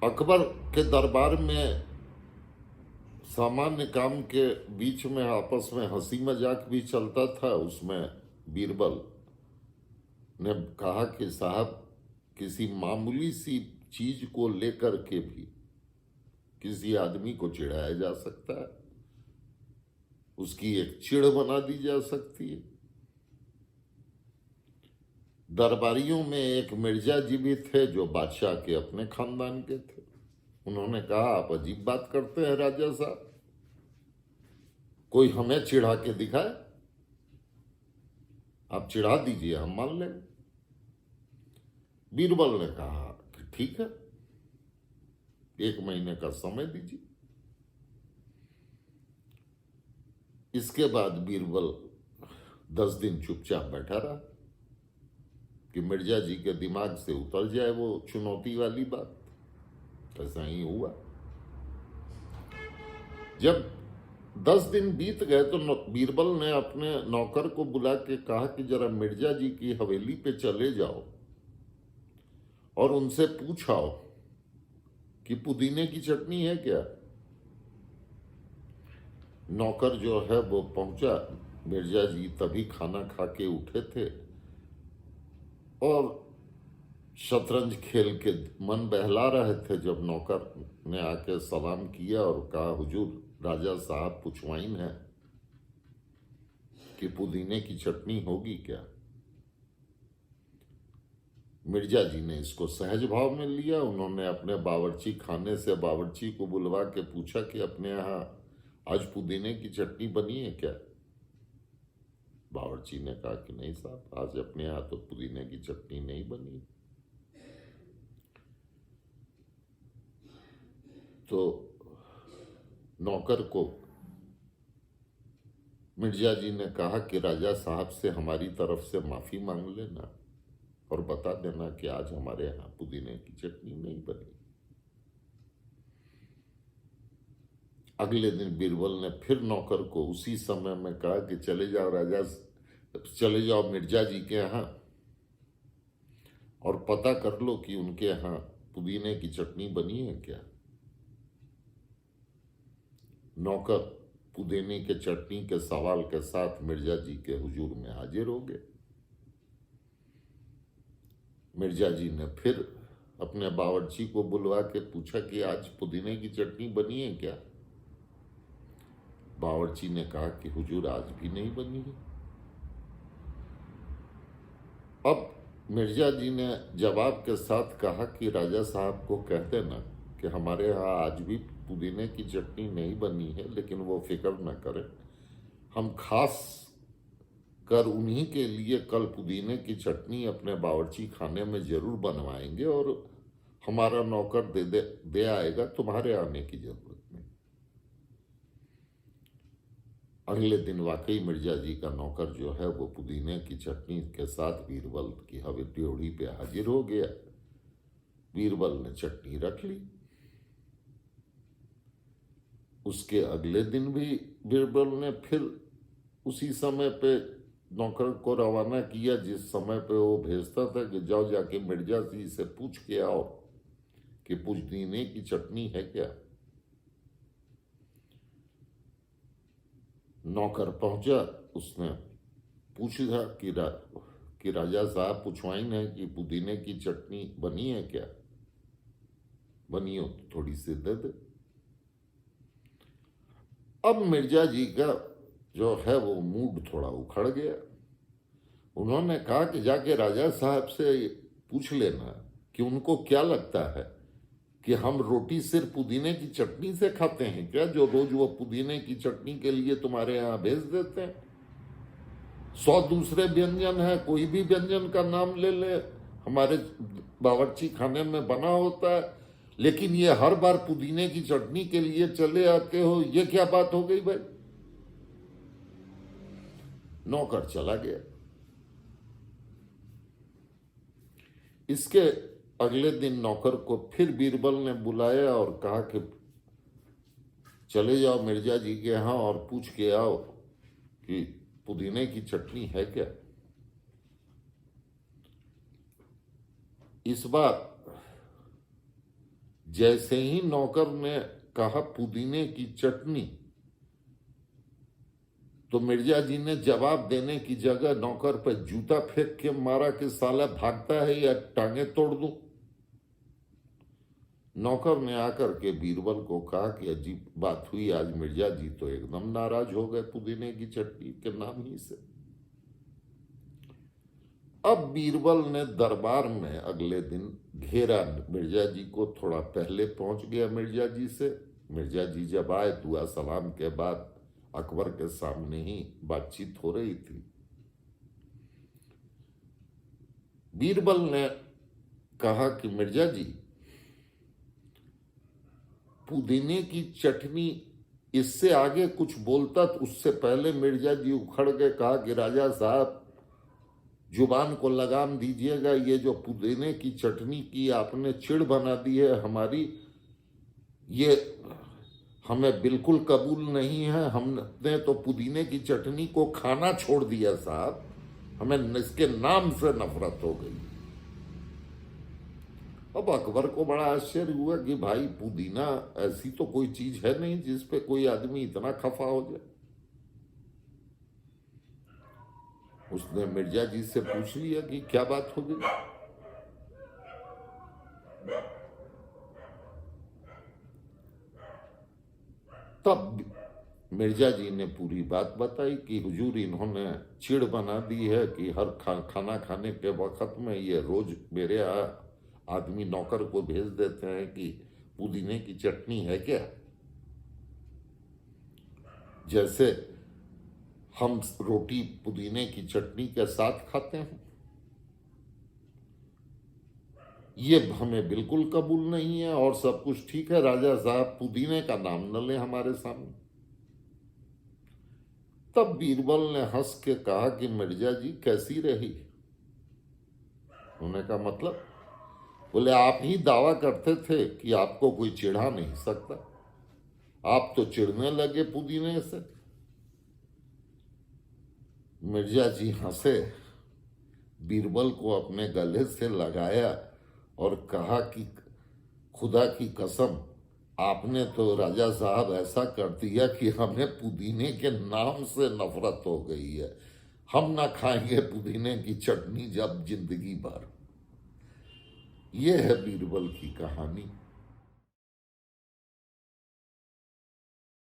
अकबर के दरबार में सामान्य काम के बीच में आपस में हंसी मजाक भी चलता था। उसमें बीरबल ने कहा कि साहब, किसी मामूली सी चीज को लेकर के भी किसी आदमी को चिढ़ाया जा सकता है, उसकी एक चिढ़ बना दी जा सकती है। दरबारियों में एक मिर्जा जी भी थे जो बादशाह के अपने खानदान के थे। उन्होंने कहा, आप अजीब बात करते हैं राजा साहब, कोई हमें चिढ़ा के दिखाए, आप चिढ़ा दीजिए, हम मान लेंगे। बीरबल ने कहा कि ठीक है, 1 महीने का समय दीजिए। इसके बाद बीरबल 10 दिन चुपचाप बैठा रहा कि मिर्जा जी के दिमाग से उतर जाए वो चुनौती वाली बात। ऐसा ही हुआ। जब 10 दिन बीत गए तो बीरबल ने अपने नौकर को बुला के कहा कि जरा मिर्जा जी की हवेली पे चले जाओ और उनसे पूछाओ कि पुदीने की चटनी है क्या। नौकर जो है वो पहुंचा। मिर्जा जी तभी खाना खा के उठे थे और शतरंज खेल के मन बहला रहे थे जब नौकर ने आके सलाम किया और कहा, हुजूर, राजा साहब पुछवाइन है कि पुदीने की चटनी होगी क्या। मिर्जा जी ने इसको सहज भाव में लिया। उन्होंने अपने बावर्ची खाने से बावर्ची को बुलवा के पूछा कि अपने यहाँ आज पुदीने की चटनी बनी है क्या। बावर्ची ने कहा कि नहीं साहब, आज अपने यहाँ तो पुदीने की चटनी नहीं बनी। तो नौकर को मिर्जा जी ने कहा कि राजा साहब से हमारी तरफ से माफी मांग लेना और बता देना कि आज हमारे यहाँ पुदीने की चटनी नहीं बनी। अगले दिन बीरबल ने फिर नौकर को उसी समय में कहा कि चले जाओ मिर्जा जी के यहाँ और पता कर लो कि उनके यहाँ पुदीने की चटनी बनी है क्या। नौकर पुदीने के चटनी के सवाल के साथ मिर्जा जी के हुजूर में हाजिर हो गए। मिर्जा जी ने फिर अपने बावर्ची को बुलवा के पूछा कि आज पुदीने की चटनी बनी है क्या। बावर्ची ने कहा कि हुजूर, आज भी नहीं बनी है। अब मिर्जा जी ने जवाब के साथ कहा कि राजा साहब को कह देना कि हमारे यहाँ आज भी पुदीने की चटनी नहीं बनी है, लेकिन वो फिक्र न करें, हम खास कर उन्हीं के लिए कल पुदीने की चटनी अपने बावर्ची खाने में जरूर बनवाएंगे और हमारा नौकर दे आएगा, तुम्हारे आने की जरूरत नहीं। अगले दिन वाकई मिर्जा जी का नौकर जो है वो पुदीने की चटनी के साथ बीरबल की हवेली पे हाजिर हो गया। बीरबल ने चटनी रख ली। उसके अगले दिन भी बीरबल ने फिर उसी समय पे नौकर को रवाना किया जिस समय पे वो भेजता था कि जाओ जाके मिर्जा जी से पूछ के आओ कि पुदीने की चटनी है क्या। नौकर पहुंचा। उसने पूछा कि राजा साहब पुछवाइन है कि पुदीने की चटनी बनी है क्या। बनी हो तो थोड़ी सी दे दे। अब मिर्जा जी का जो है वो मूड थोड़ा उखड़ गया। उन्होंने कहा कि जाके राजा साहब से पूछ लेना कि उनको क्या लगता है कि हम रोटी सिर्फ पुदीने की चटनी से खाते हैं क्या, जो रोज वो पुदीने की चटनी के लिए तुम्हारे यहां भेज देते हैं। 100 दूसरे व्यंजन है, कोई भी व्यंजन का नाम ले ले, हमारे बावर्ची खाने में बना होता है, लेकिन ये हर बार पुदीने की चटनी के लिए चले आते हो, ये क्या बात हो गई भाई। नौकर चला गया। इसके अगले दिन नौकर को फिर बीरबल ने बुलाया और कहा कि चले जाओ मिर्जा जी के यहाँ और पूछ के आओ कि पुदीने की चटनी है क्या। इस बार जैसे ही नौकर ने कहा पुदीने की चटनी, तो मिर्जा जी ने जवाब देने की जगह नौकर पर जूता फेंक के मारा कि साला भागता है या टांगे तोड़ दूं। नौकर ने आकर के बीरबल को कहा कि अजीब बात हुई, आज मिर्जा जी तो एकदम नाराज हो गए पुदीने की चटनी के नाम ही से। अब बीरबल ने दरबार में अगले दिन घेरा मिर्जा जी को, थोड़ा पहले पहुंच गया मिर्जा जी से। मिर्जा जी जब आए, दुआ सलाम के बाद अकबर के सामने ही बातचीत हो रही थी। बीरबल ने कहा कि मिर्जा जी, पुदीने की चटनी, इससे आगे कुछ बोलता तो उससे पहले मिर्जा जी उखड़ के कहा कि राजा साहब जुबान को लगाम दीजिएगा, ये जो पुदीने की चटनी की आपने चिढ़ बना दी है हमारी, ये हमें बिल्कुल कबूल नहीं है। हमने तो पुदीने की चटनी को खाना छोड़ दिया साहब, हमें इसके नाम से नफरत हो गई। अब अकबर को बड़ा आश्चर्य हुआ कि भाई पुदीना ऐसी तो कोई चीज है नहीं जिस पे कोई आदमी इतना खफा हो जाए। उसने मिर्जा जी से पूछ लिया कि क्या बात हो गई। तब मिर्जा जी ने पूरी बात बताई कि हुजूर इन्होंने चिढ़ बना दी है कि हर खाना खाने के वक्त में ये रोज मेरे आदमी नौकर को भेज देते हैं कि पुदीने की चटनी है क्या, जैसे हम रोटी पुदीने की चटनी के साथ खाते हैं। ये हमें बिल्कुल कबूल नहीं है और सब कुछ ठीक है, राजा साहब पुदीने का नाम न ले हमारे सामने। तब बीरबल ने हंस के कहा कि मिर्जा जी कैसी रही। उन्होंने कहा मतलब? बोले आप ही दावा करते थे कि आपको कोई चिढ़ा नहीं सकता, आप तो चिढ़ने लगे पुदीने से। मिर्जा जी हंसे, बीरबल को अपने गले से लगाया और कहा कि खुदा की कसम, आपने तो राजा साहब ऐसा कर दिया कि हमें पुदीने के नाम से नफरत हो गई है। हम ना खाएंगे पुदीने की चटनी जब जिंदगी भर। यह है बीरबल की कहानी।